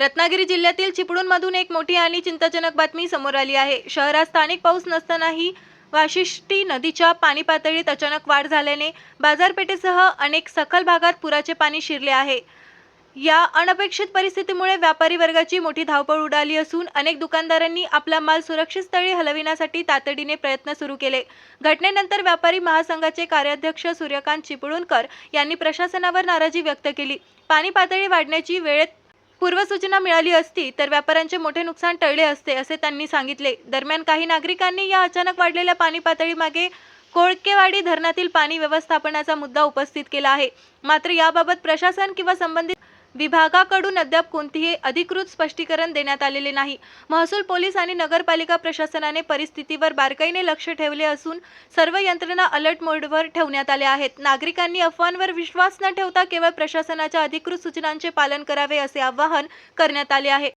रत्नागिरी जिल्ह्यातील चिपळूणमधून एक मोठी आणि चिंताजनक बातमी समोर आली आहे। शहरात स्थानिक पाऊस नसतानाही वाशिष्ठी नदीच्या पाणी पातळीत अचानक वाढ झाल्याने बाजारपेठेसह अनेक सखल भागात पुराचे पाणी शिरले आहे। या अनपेक्षित परिस्थितीमुळे व्यापारी वर्गाची मोठी धावपळ उडाली असून अनेक दुकानदारांनी आपला माल सुरक्षित स्थळी हलविण्यासाठी तातडीने प्रयत्न सुरू केले। घटनेनंतर व्यापारी महासंघाचे कार्याध्यक्ष सूर्यकांत चिपळूणकर यांनी प्रशासनावर नाराजी व्यक्त केली। पाणी पातळी वाढण्याची वेळेत पूर्वसूचना मिळाली असती तर व्यापाऱ्यांचे मोठे नुकसान टळले असते असे त्यांनी सांगितले। दरम्यान काही नागरिकांनी या अचानक वाढलेल्या पाणी पातळीमागे कोळकेवाडी धरणातील पाणी व्यवस्थापनाचा मुद्दा उपस्थित केला आहे। मात्र याबाबत प्रशासन किंवा संबंधित विभागाकडून अद्याप कोणतेही अधिकृत स्पष्टीकरण देण्यात आलेले नाही। महसूल पोलीस आणि नगरपालिका प्रशासनाने परिस्थितीवर बारकाईने लक्ष ठेवले असून सर्व यंत्रणा अलर्ट मोडवर ठेवण्यात आल्या आहेत। नागरिकांनी अफवांवर विश्वास न ठेवता केवळ प्रशासनाच्या अधिकृत सूचनांचे पालन करावे असे आवाहन करण्यात आले आहे।